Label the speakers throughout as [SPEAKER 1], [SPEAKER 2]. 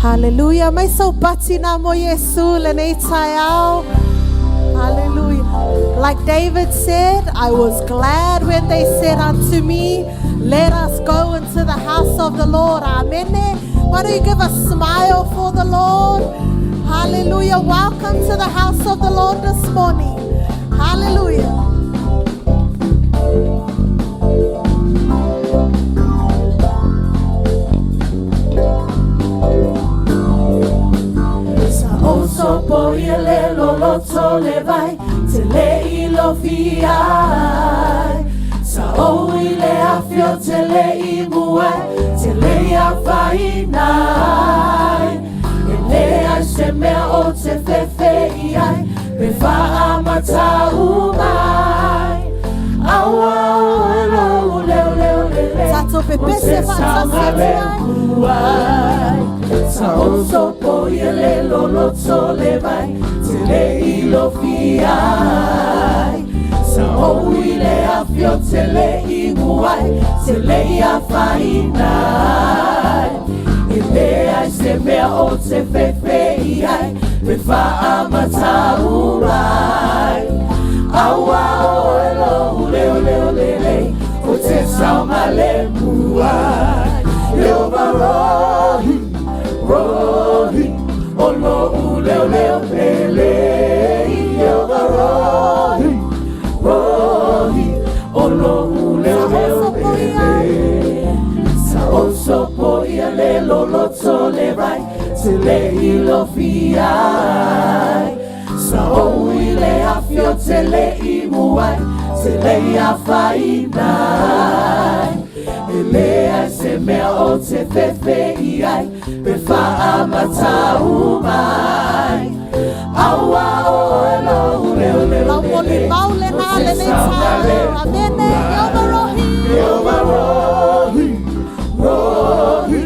[SPEAKER 1] Hallelujah. May so batina mo Yesu lenei tayao. Hallelujah. Like David said, I was glad when they said unto me, let us go into the house of the Lord. Amen. Why don't you give a smile for the Lord? Hallelujah. Welcome to the house of the Lord this morning. Hallelujah.
[SPEAKER 2] Sopo yele loloto levai tele ilo fiai sa o ile afio tele imuai tele afainai ele ai semea o te fefe iai befa amata umai awa olo ule ule ule
[SPEAKER 1] Tato pepe se
[SPEAKER 2] sa oso po yele lolo sole vai tele ilo fiai sa o ile afio tele imuai tele afainai ele ai se mea o te fefe iai befa amata umai awa o elo ule ule ule le o te saumale muai Yehova rohi rohi olo ule ule ule Yehova rohi rohi olo ule ule ule sa oso po yale lolo tole vai tele ilo fiai sa o ile afio tele imuai tele afainai ele ai se mea o te fefe iai befa amata umai awa o elo ule ule ule
[SPEAKER 1] maule na le amene
[SPEAKER 2] Yehova rohi rohi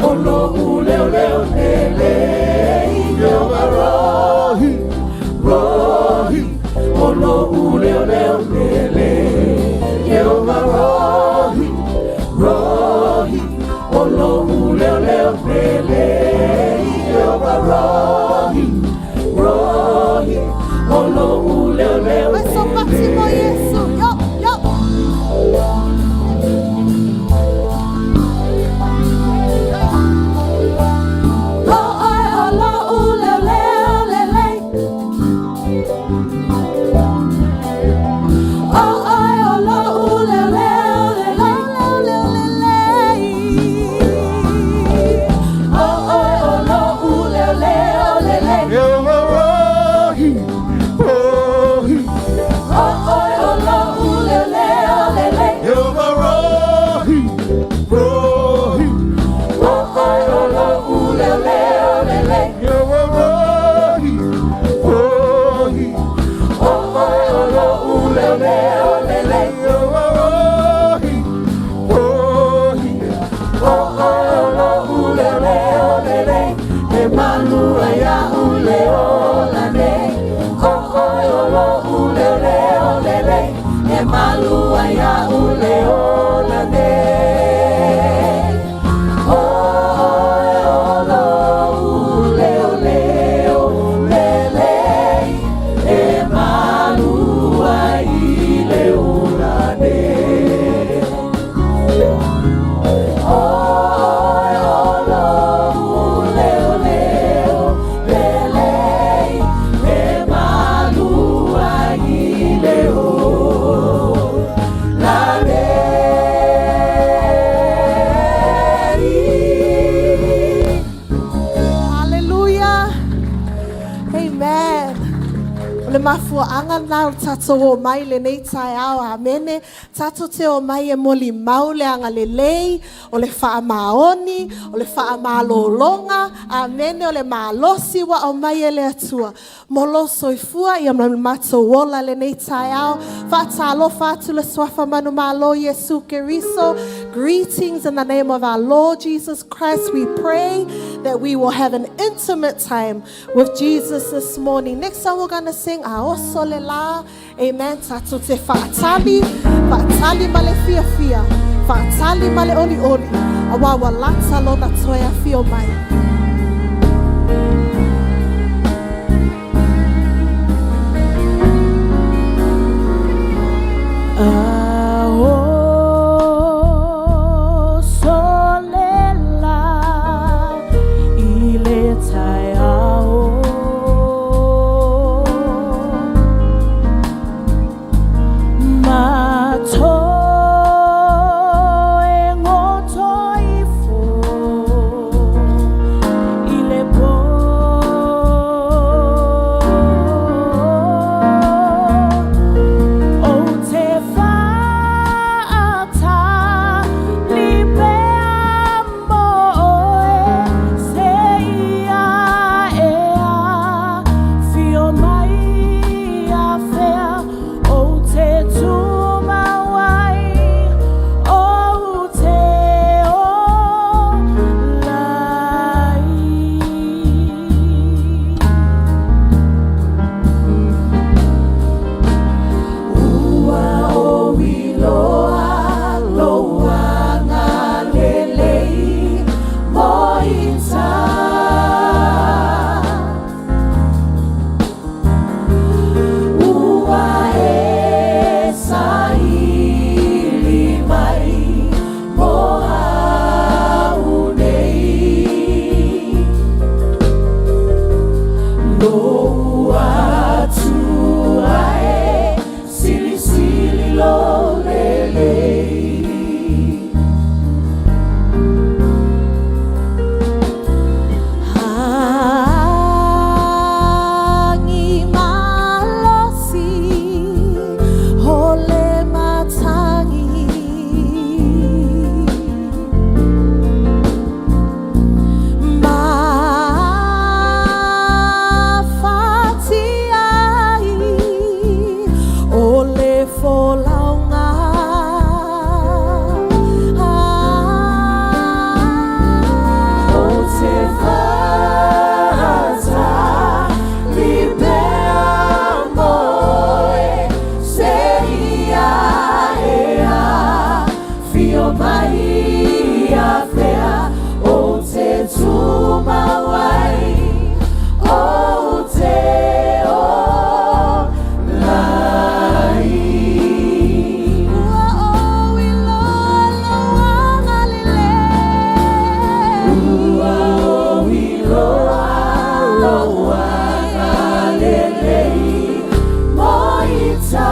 [SPEAKER 2] olo ule ule ule Yehova rohi rohi olo ule ule ule Yehova rohi rohi olo ule ule ule Yehova rohi rohi olo ule ule ule
[SPEAKER 1] so batimo Yesu yo yo Anga nau tato o mai le nei tai ao amene tato te o mai e moli maule anga le lei o le faa maoni o le faa malolonga amene o le malosi wa o mai e le atua molo soifua i amna mato wola le nei tai ao fata alo fatu le swafa manu malo Yesu Keriso. Greetings in the name of our Lord Jesus Christ. We pray that we will have an intimate time with Jesus this morning. Next song we're going to sing Aoso le la. Amen. Tato te fatali male fia fia. Fatali male oli oli. Awawa lata lo na toya fio mai.
[SPEAKER 2] mai a fea o te tuma wai o te o lai.
[SPEAKER 1] Ua o iloa loa ngalile.
[SPEAKER 2] Ua o iloa loa ngalile moita.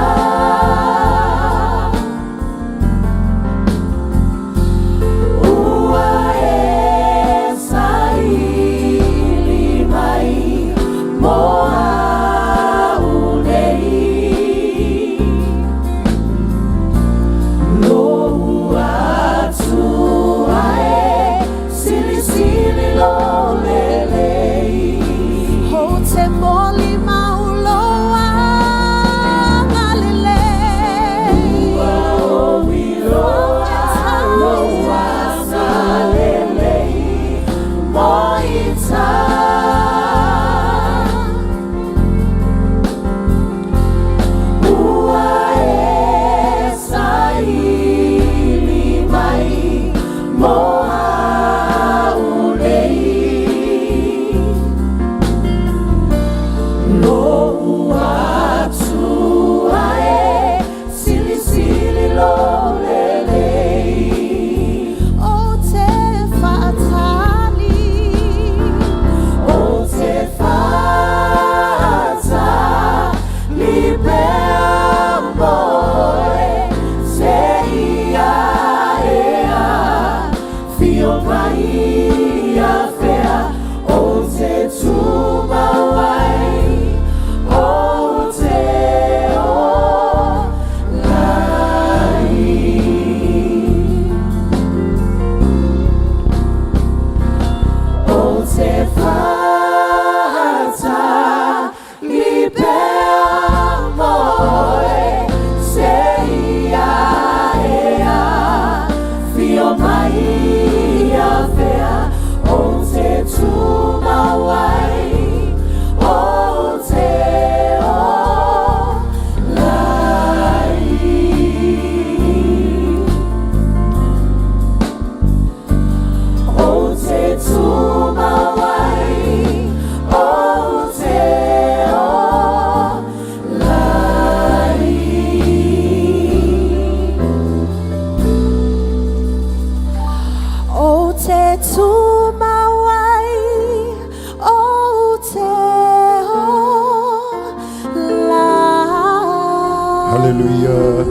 [SPEAKER 3] Hallelujah.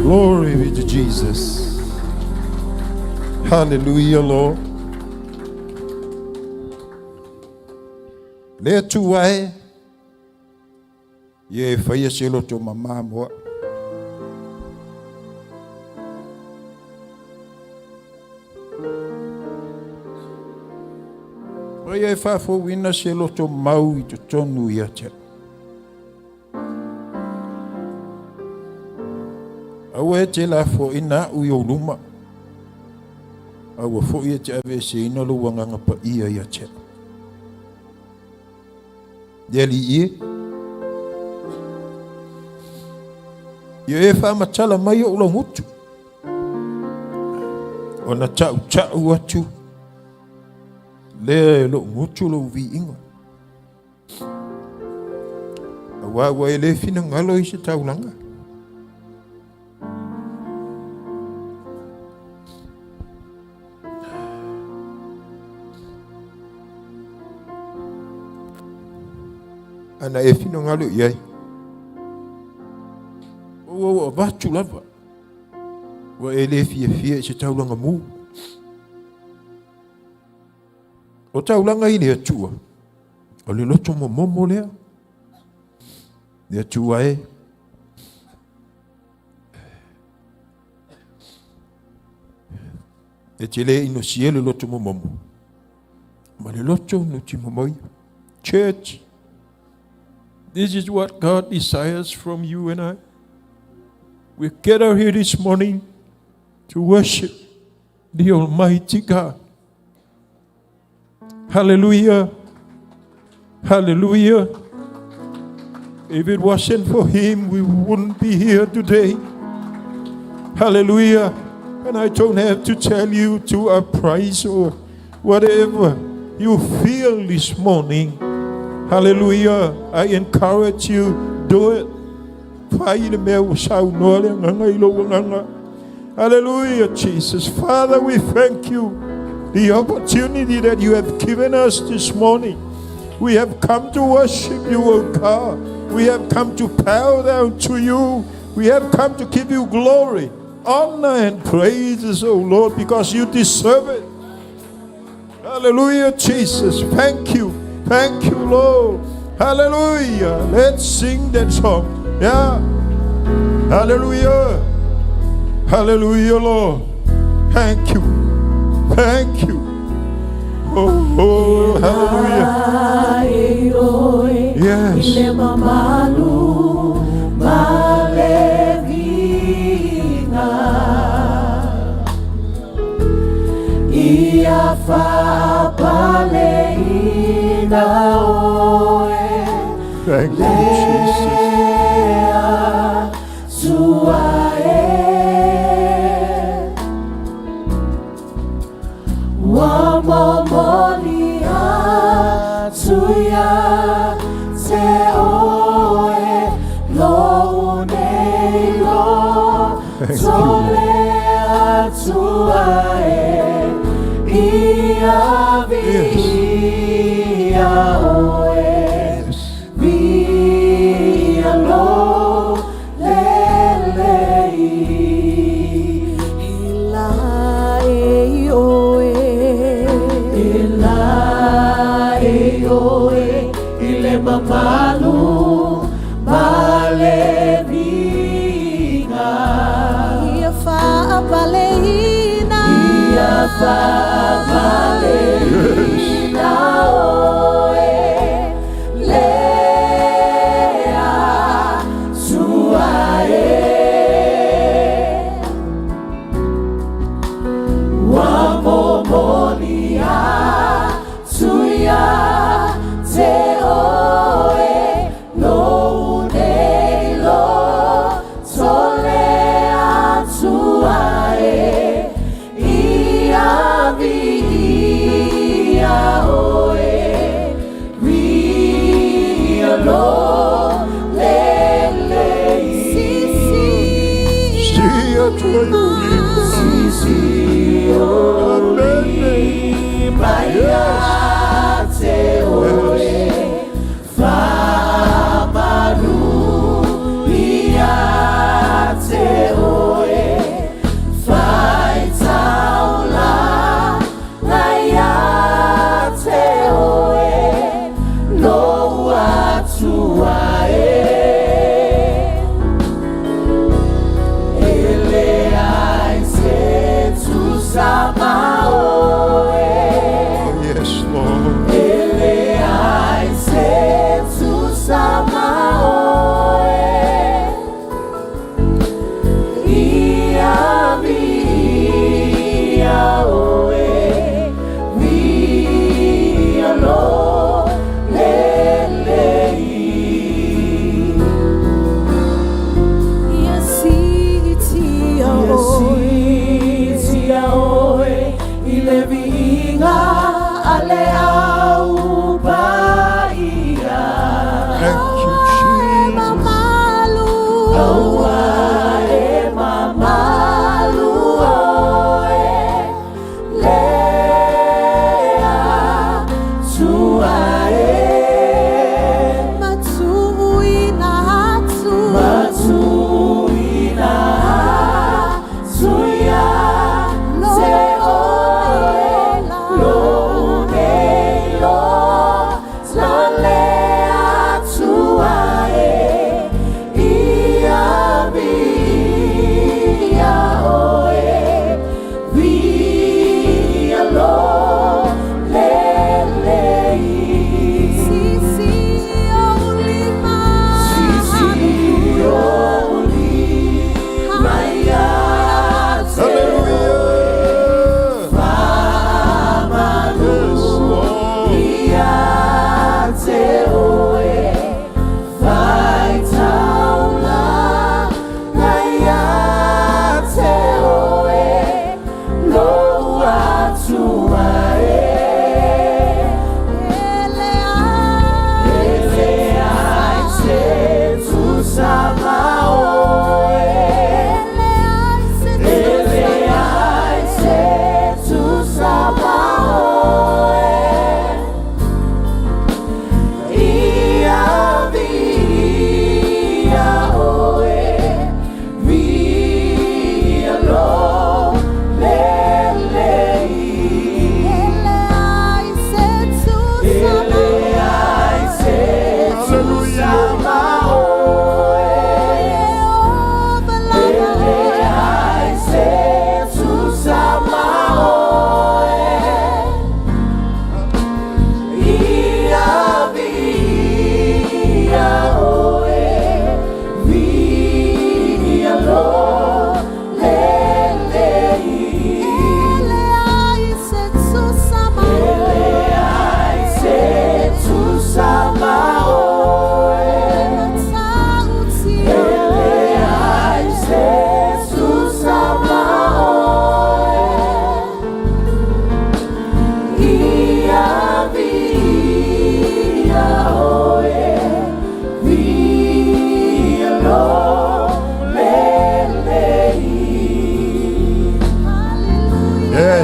[SPEAKER 3] Glory be to Jesus. Hallelujah, Lord. Le tu wai ye faya selo to mama mo. Ye fa fo wina selo to mau I to tonu ya che. Awe te la fo ina u yo luma. Awe fo ye te ave se ina lo wanga ngapa ia ya che. Deli ie. Ye fa matala mai o lo mutu. Ona chau atu. Le lo mutu lo vi inga. Awa ele fina ngalo I se taulanga. Ana e fino ngalo iai. O vatu lava. Wa ele fia se taulanga mu. O taulanga I le atua. O le loto momo lea. Le atua e. E te le ino siele loto momo. Ma le loto no ti momoi. Church. This is what God desires from you and I. We gather here this morning to worship the Almighty God. Hallelujah. Hallelujah. If it wasn't for Him, we wouldn't be here today. Hallelujah. And I don't have to tell you to appraise or whatever you feel this morning. Hallelujah. I encourage you, do it. Hallelujah, Jesus. Father, we thank you. The opportunity that you have given us this morning. We have come to worship you, O God. We have come to bow down to you. We have come to give you glory, honor, and praises, O Lord, because you deserve it. Hallelujah, Jesus. Thank you. Thank you, Lord. Hallelujah. Let's sing that song. Yeah. Hallelujah. Hallelujah, Lord. Thank you. Thank you. Oh, hallelujah. Yes. Thank you, Jesus.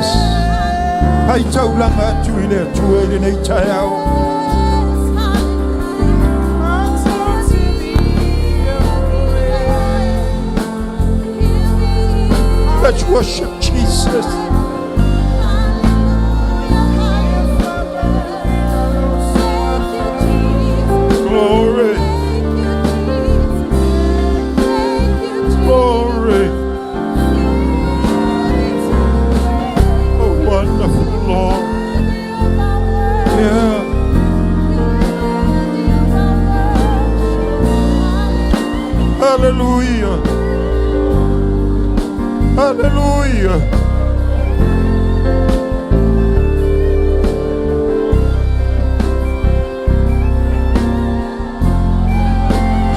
[SPEAKER 3] Yes. Hai taulanga atu i le atua i le nei tae au. Let's worship Jesus. Glory. Glory. Oh, wonderful Lord. Yeah. Hallelujah. Hallelujah.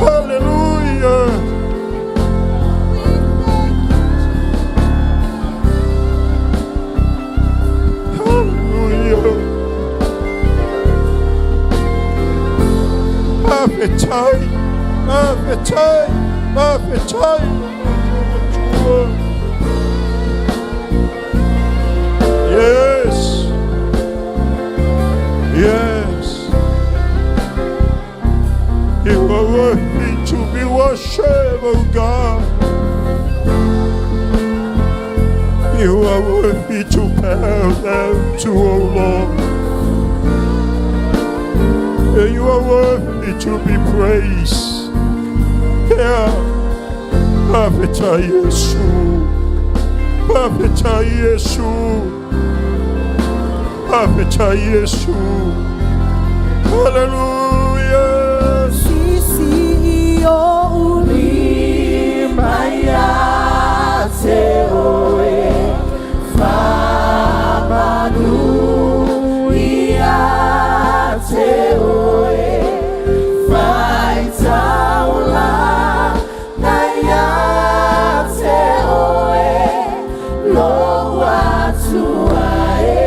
[SPEAKER 3] Hallelujah. Hallelujah. Appetite. Appetite. Appetite. Yes. Yes. You are worthy to be worshipped, oh God. You are worthy to bow down to, oh Lord. And you are worthy to be praised. Yeah. Papeta Yesu. Papeta Yesu. Papeta Yesu. Hallelujah.
[SPEAKER 2] Sisi o ulima yate oe famanu yate oe faitaula na yate oe lo atuae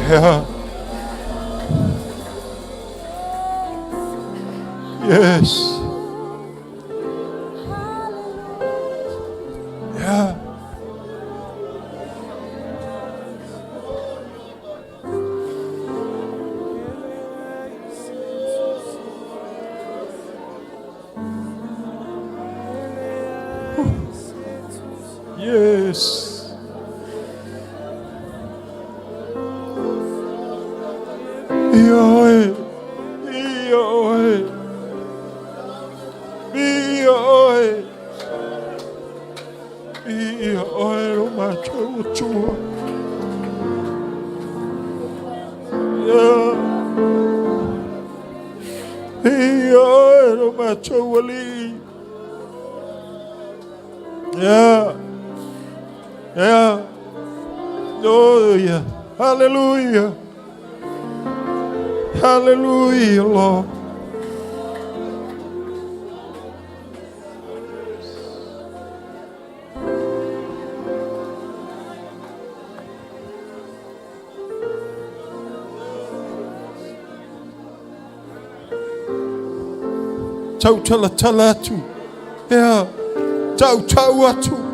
[SPEAKER 3] Yeah. Yes. Yeah. Yes. Yahweh. Yahweh. Yahweh. Yahweh, oh my God. Yahweh, oh my God. Yeah. Yeah. Oh, yeah. Hallelujah. Hallelujah, Lord. Tau tala tala atu. Yeah. Tau tau atu.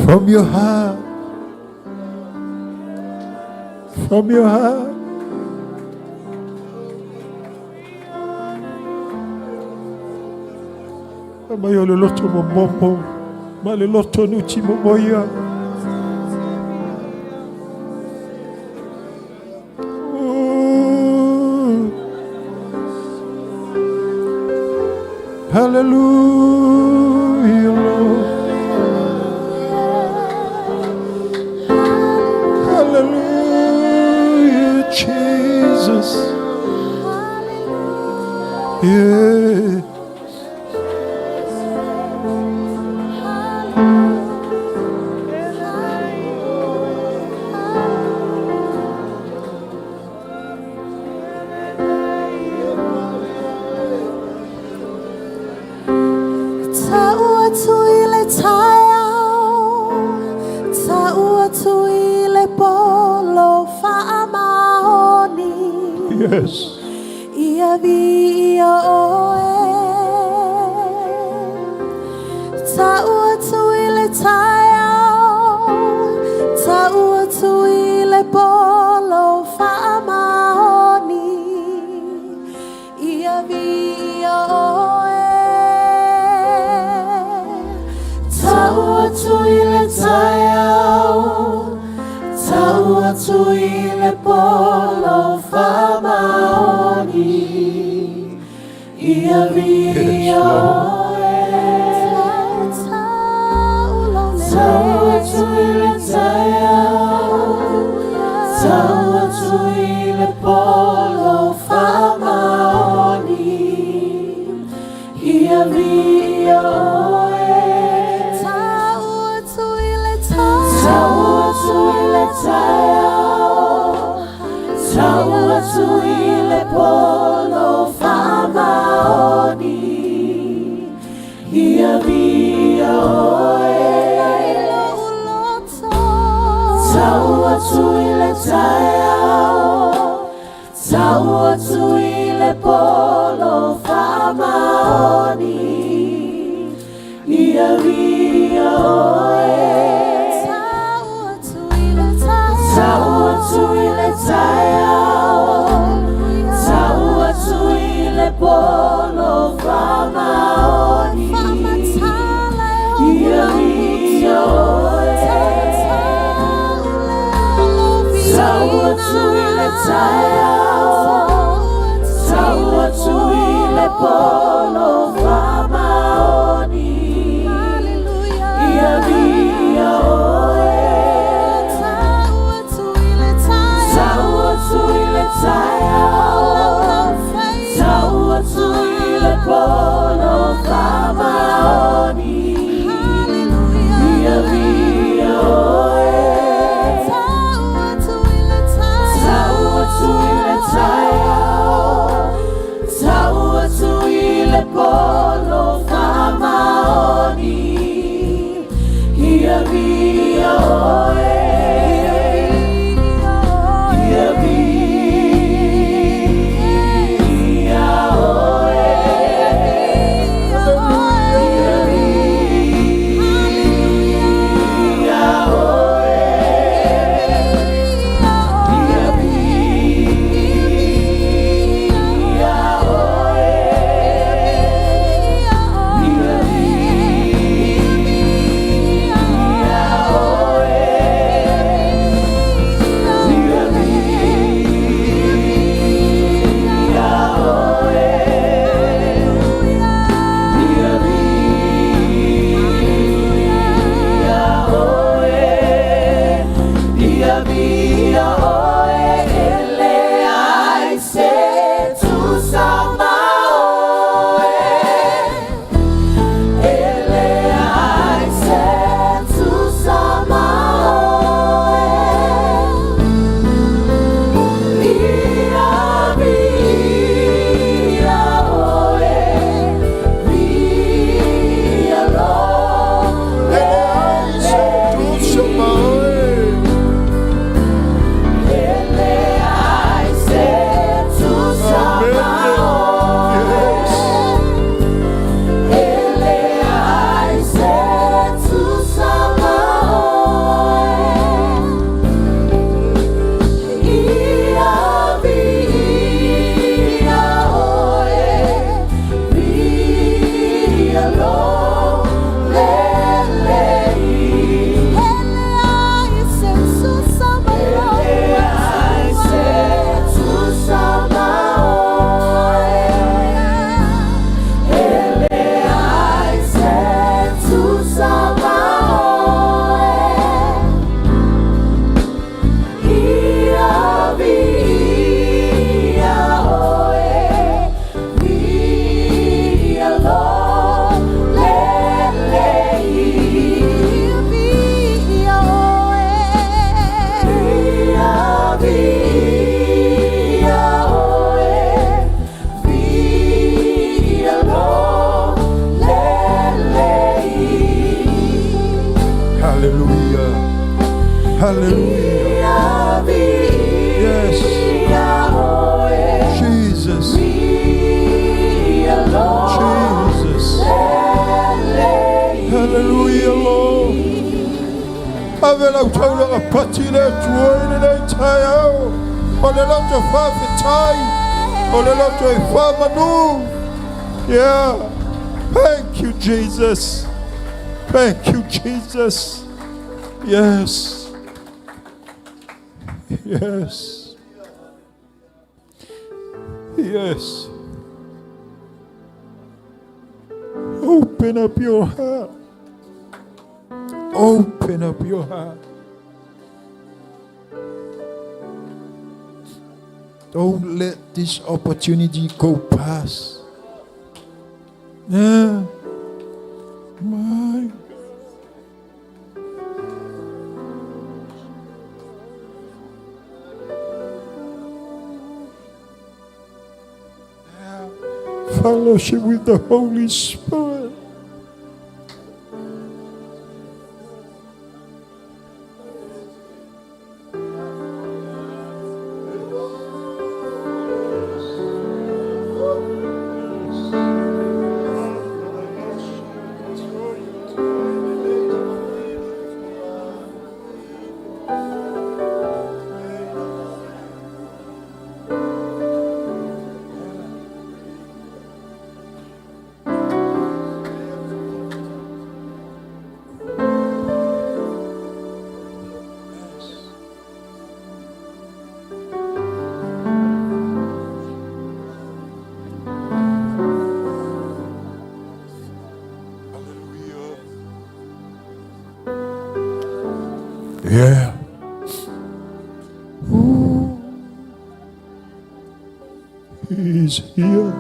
[SPEAKER 3] From your heart. From your heart. Mayo loto momo. Male loto nuchi momoya. Hallelujah, Lord. Hallelujah, Jesus. Yeah. Yes.
[SPEAKER 2] Polo fama oni,
[SPEAKER 3] Hallelujah. Yes. Jesus. Jesus. Hallelujah, Lord. Avela utawula apatile tuone na itayao. Olelo to fafitai. Olelo to ifamanu. Yeah. Thank you, Jesus. Thank you, Jesus. Yes. Yes. Yes. Open up your heart. Open up your heart. Don't let this opportunity go past. Yeah. My. Fellowship with the Holy Spirit. Yeah. Ooh. He's here.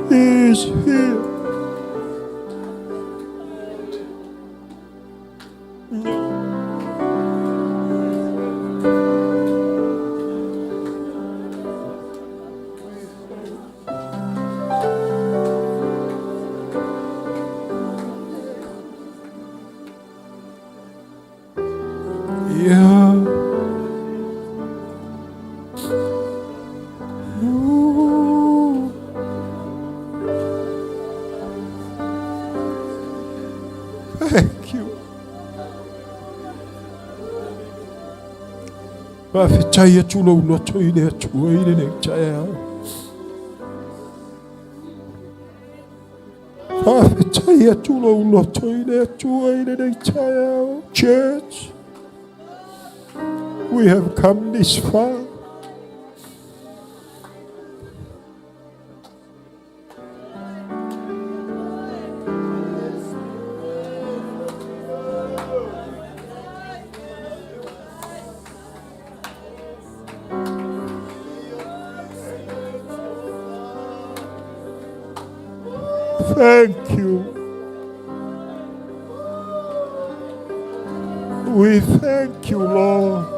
[SPEAKER 3] He's here. Yeah. Ooh. Thank you. Bafitaya chulo uloto ile chuo ile nekchaya. Bafitaya chulo uloto ile chuo ile nekchaya. Church, we have come this far. Thank you. We thank you, Lord.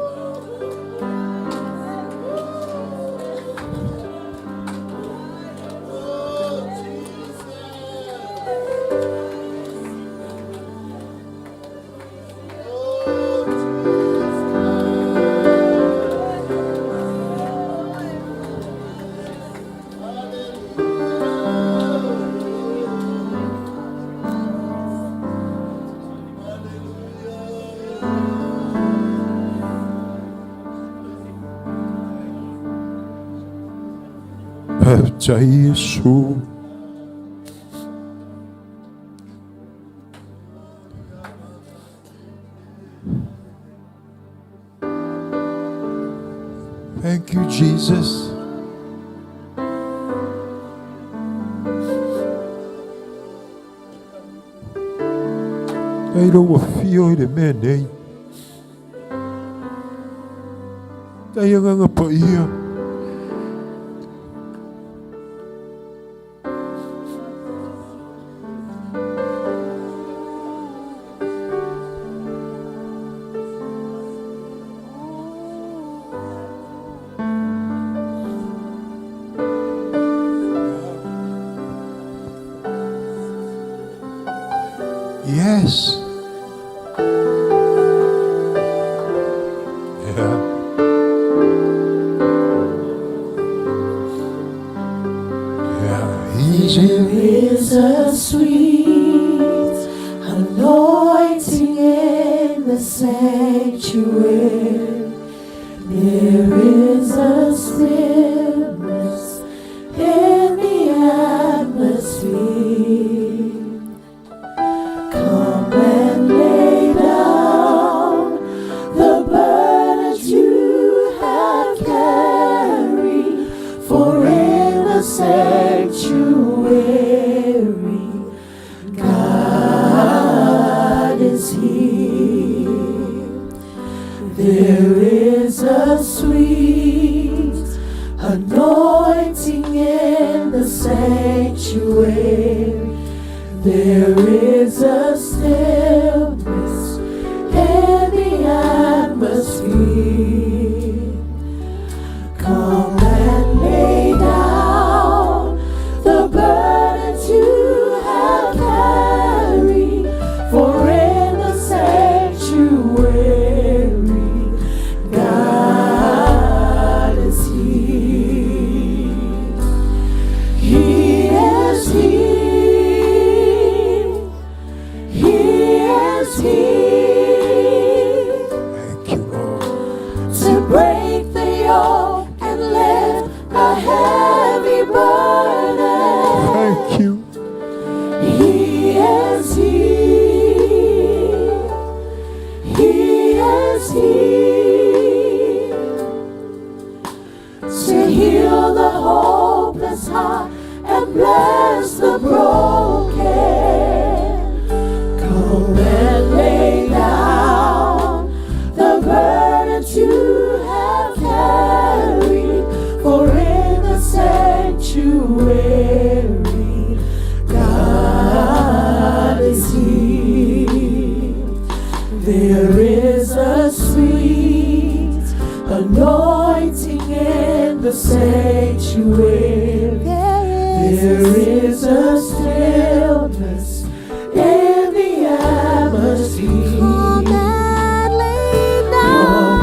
[SPEAKER 3] Yesu. Thank you, Jesus. I don't feel the man, eh? I don't know here. Yes. Yeah. Yeah.
[SPEAKER 2] There is a sweet anointing in the sanctuary. There is a stillness in the atmosphere. Come and lay down the burdens you have carried, for in the sanctuary, God is here. There is a sweet anointing in the sanctuary. There is a stillness in the atmosphere. Come and lay down the burdens you have carried, for in the sanctuary, God is here. He is here.
[SPEAKER 3] Thank you, Lord.
[SPEAKER 2] To break the yoke and lift a heavy burden.
[SPEAKER 3] Thank you.
[SPEAKER 2] He is here. He is here to heal the hopeless heart and bless the broken. Come and lay down There is a sweet anointing in the sanctuary. There is a stillness in the atmosphere. Come and lay down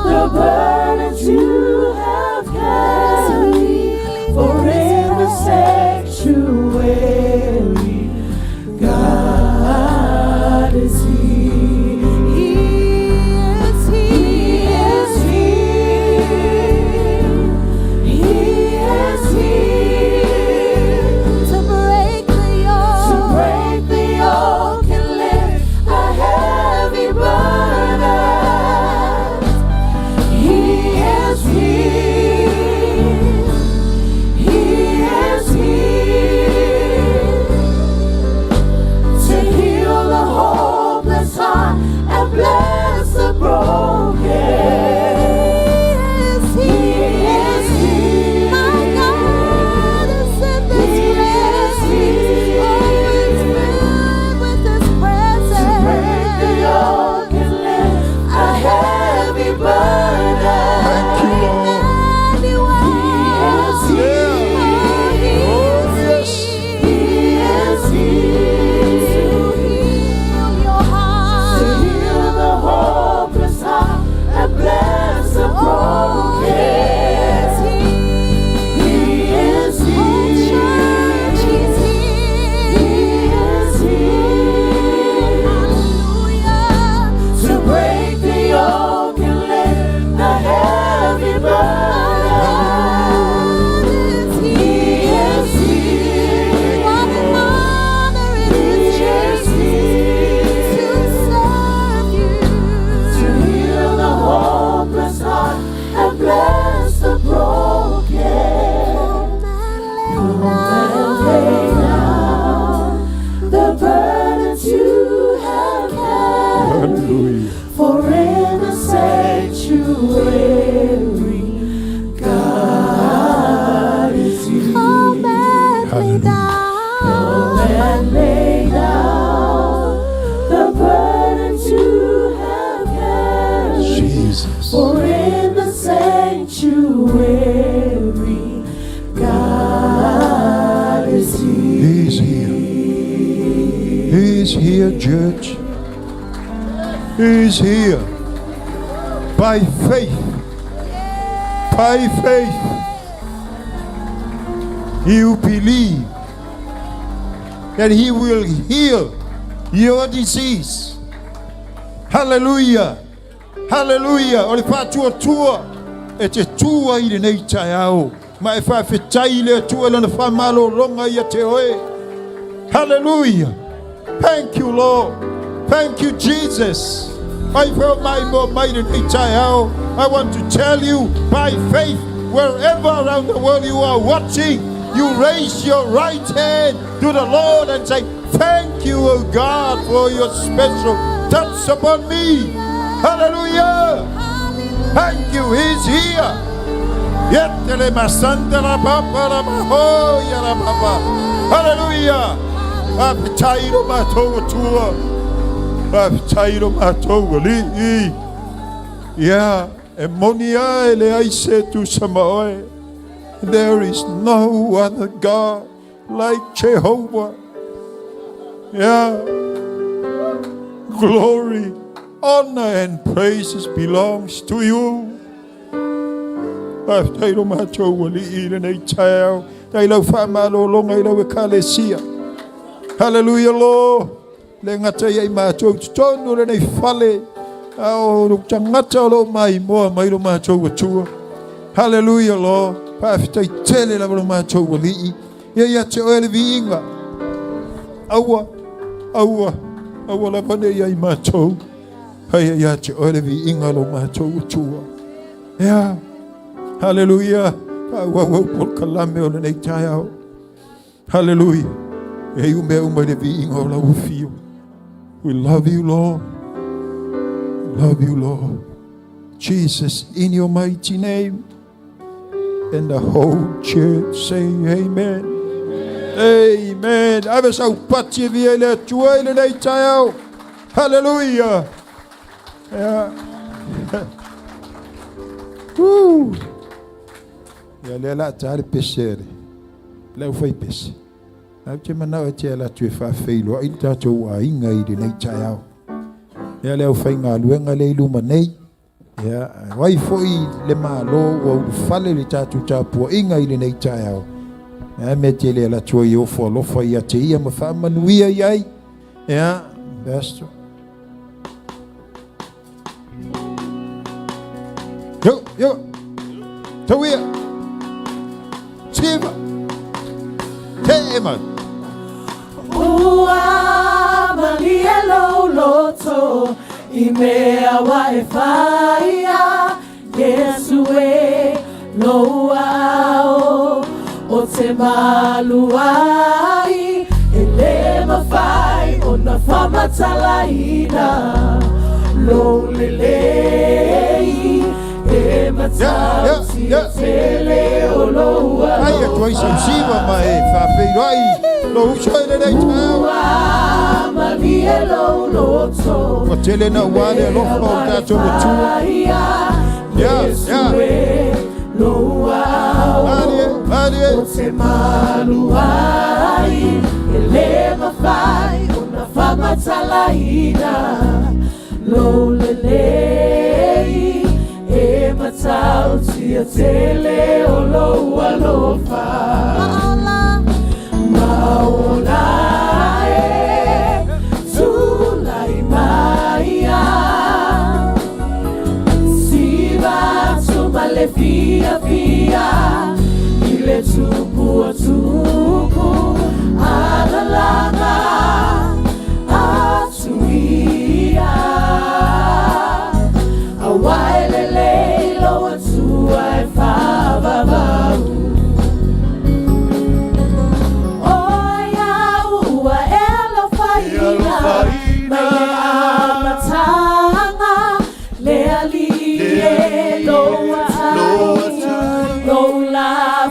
[SPEAKER 2] the burdens you have carried. For in the sanctuary, God is here.
[SPEAKER 3] Church, He is here by faith. By faith, you believe that He will heal your disease. Hallelujah, hallelujah. O le fatua tua e te tua I le nei tai au ma e whawhetai le tua lana whamalo longa I te oe. Hallelujah. Thank you, Lord. Thank you, Jesus. I felt my might in I want to tell you, by faith, wherever around the world you are watching, you raise your right hand to the Lord and say, thank you, O God, for your special touch upon me. Hallelujah. Thank you. He's here. Hallelujah. I'm tired of my tour. I'm tired of my tour. Yeah, and Monia I said to Samoa, there is no other God like Jehovah. Yeah, glory, honor, and praises belongs to you. I'm tired of my tour. I love Famalo long. I love Kalesia. Hallelujah, Lord. Lengata yai matou tonu le nei fale. Au tangata lo mai mo mai lo matou tua. Hallelujah, Lord. Pa fitai tele la lo matou li. Ya te ole viinga. Awa la vane yai matou. Hai ya te ole viinga lo matou tua. Ya. Hallelujah. Wa por kalame o nei taiao. Hallelujah. We love you, Lord. Love you, Lord. Jesus, in your mighty name. And the whole church say amen. Amen. Ave sa upati via le tua ile nei taiao. Hallelujah. Yeah. Woo. Ya le la tare pesere. Le fai pes. Au te mana o te la tu fa feilo ai ta wa inga i nei taiao. Ya le fai nga luenga le iluma nei. Ya wai foi le malo o fale le tatu tapu inga i nei taiao. Me te le la tua i ofo alofa i a te ia ma wha manuia iai. Yeah, best. Yo. Tawia. Tiva. Tema.
[SPEAKER 2] Ua malielo loto I mea wa e whaia Yesu e loa o te maluai E le mawhai o na whamatalaina Lo lelei E matauti e tele o loa
[SPEAKER 3] Ai a tua isa usiva mai fa feirai lo usai le nei tau
[SPEAKER 2] Ua malielo loto
[SPEAKER 3] o tele na wale lo fa ta to tua
[SPEAKER 2] Yesu e loa o te maluai E le mawhai o na whamatalaina Lo lelei E matauti a tele o loa lofa Maola e tulai maia Siva tumale fia fia Ile tupu o tupu Alalanga atuia Awaelele lo atua e whababau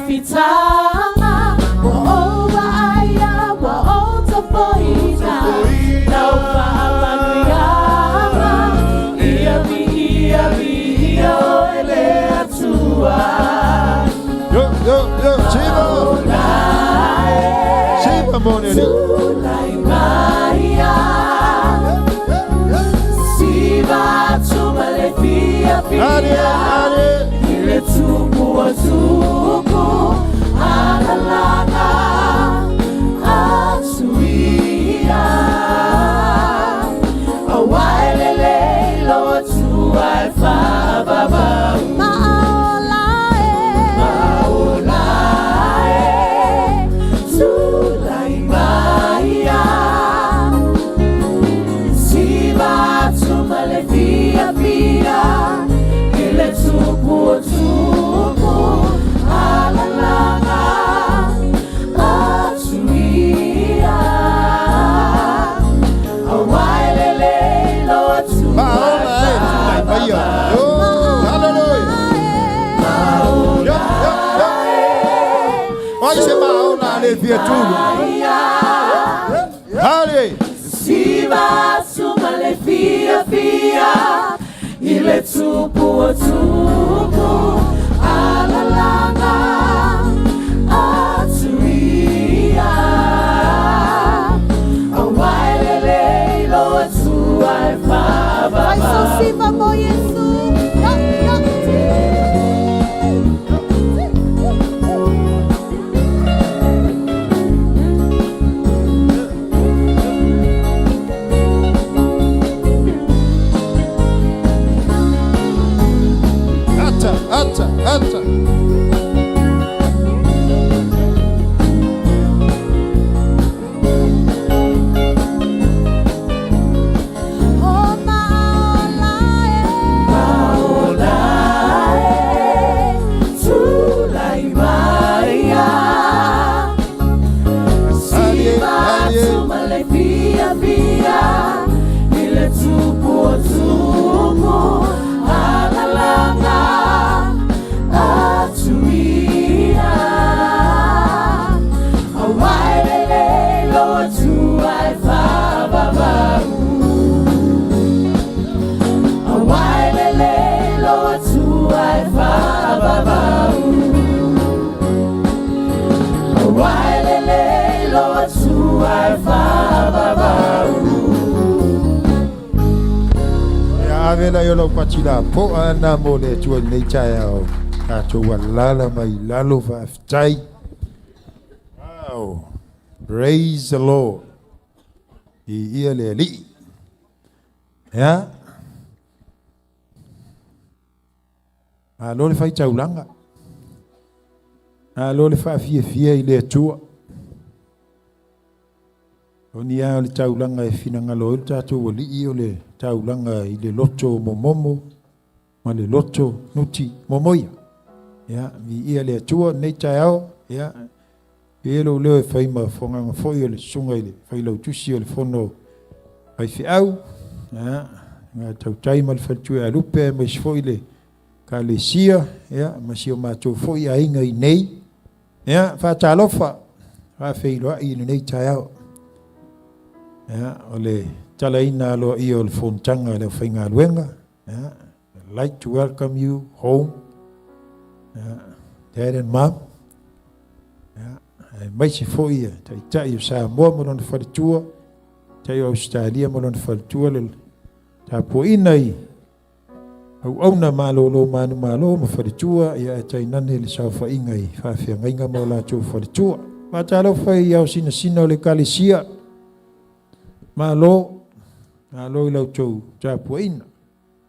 [SPEAKER 2] Fitanga, wa owa aya, wa ota poina, na ufa amaniama, ia ele atua.
[SPEAKER 3] Yo, Chiva moneli.
[SPEAKER 2] Tulai maia, siva tumale fia. Ile tupu o tupu, alalanga atuia. Awaelele lo atua e whababau. Maolae, tulai maia. Siva tumale fia. Ile tupu o tupu, alalanga atuia. Awaelele lo atua e whababau.
[SPEAKER 3] Vai se maona le via tudo. Hale.
[SPEAKER 2] Siva sumale fia. Ile tupu o tupu, alalanga atuia. Awaelele lo atua e whababau.
[SPEAKER 1] Vai só siva mo Yesu.
[SPEAKER 3] Ata.
[SPEAKER 2] Maolae, tulai maia. Siva tumale fia. Ile tupu o tupu, alalanga atuia. Awaelele tu ai fa babau. Awailele lo tu ai fa babau. Awailele lo tu ai fa babau.
[SPEAKER 3] Avela yolo patila po ana mole tu nei chao to walala mai lalo fa tai. Wow, praise the Lord. Li ya alo le fai taulanga alo le fa fie ile tua onia le taulanga e finanga lo tato wali o le taulanga ile loto momomo ma le loto nuti momoia ya mi ia le tua nei tao ya ele le fai ma fonga foi le sunga ile fai lo tusi le fono ai fi au ya nga tau tai mal fatu a lupe ma foi le kalesia ya ma si o ma to foi ai ngai nei ya fa talofa fa fai lo ai nei tao ya ole talaina lo I o le fontanga le whainga luenga. I'd like to welcome you home, Dad and Mom. Mai si foi tai sa mo mo no faritua tai Australia mo no faritua le ta po inai au ona malo mo faritua ia tai nane le sa fa ingai fa fia ngai mo la tu faritua ma ta lo fai ia sina le kalesia malo ilo chou cha puina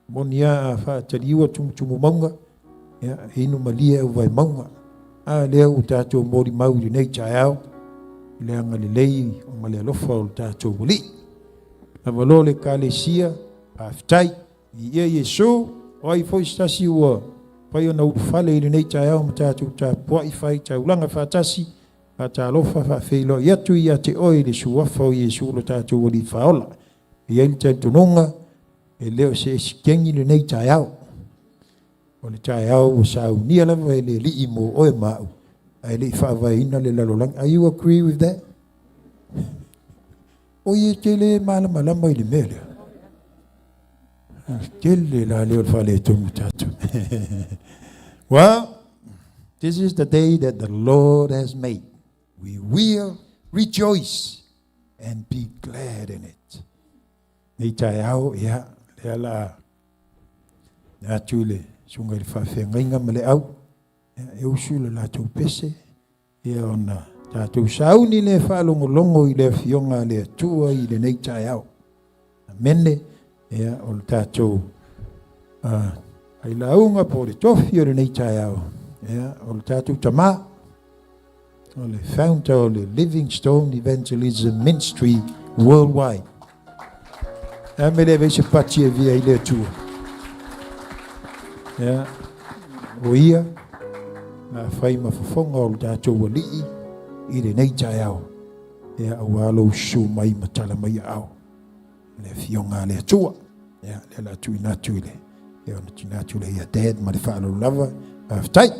[SPEAKER 3] monia fa taliwa tum monga ya inu malia vai monga a le u ta cho mori mau nei chao le anga le lei o male lo fa ta cho buli a valole kalesia aftai ia yesu oi foi stasi wa pai ona u fale nei chao mata cho cha poi fai cha ulanga fa tasi ata lo fa felo ia tu ia te oi le suwa fa yesu lo ta cho buli faola ia il tentunga e leo se kengi le nei chao o le chao sa unia la le li mo o ma ai le fa vai ina le lalolang. Are you agree with that? O ye tele mala mai le mele tele la le fa le tu tatu. Well, this is the day that the Lord has made. We will rejoice and be glad in it. Nei chao ya le la ya chule sunga le fa fe ngai ngam le au e usule la tu pese e ona ta tu sauni le fa longo i le fionga le tua i le nei chao menne ya o ta tu ai la unga po le tofi o le nei chao ya o ta tu tama o le founder o le Livingstone Evangelism Ministry worldwide. Me vece pati via ile tu. Ya. Oia. Na fai ma fofonga o da to wali I le nei chao. Ya awalo shu mai matala mai au. Le fionga le tua. Ya le la tu na tu le. Ya na tu na tu le ya dead ma le fa lo lava. Aftai.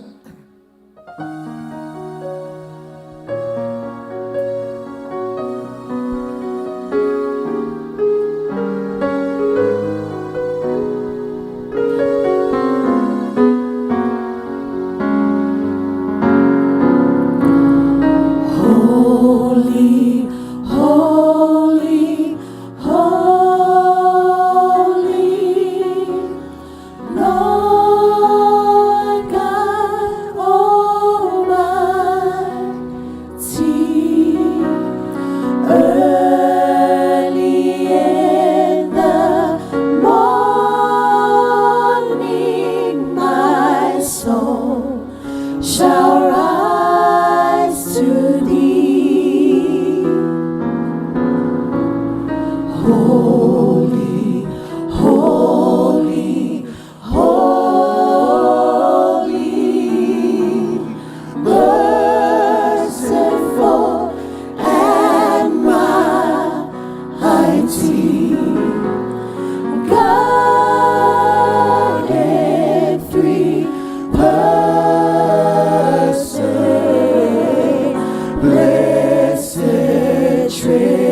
[SPEAKER 2] Blessed Trinity.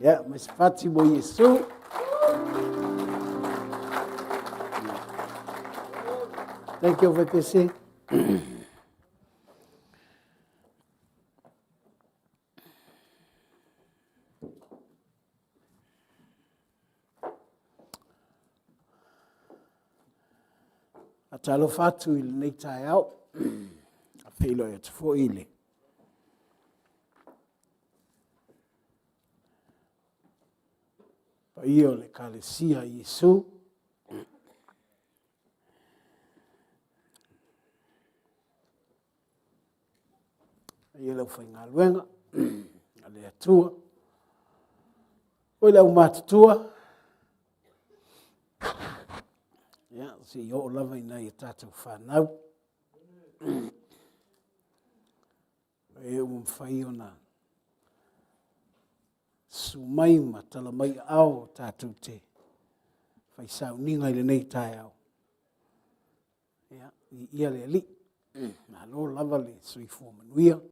[SPEAKER 4] Ya, masifathi bo Yesu. Thank you, VTC. Atalo fatu ili nei tai au. A whilo e tufo ile. Pa iyo le kalesia Yesu. Ia lau whai ngā luenga, a le atua. Oi lau mātutua. Ia, si o lava ina i tātou whanau. E mwhai o na sumai ma tala mai au tātou te whai sau ninga i le nei tai au. Ia, i ia le ali. Nā lo lava le sui fō manuia.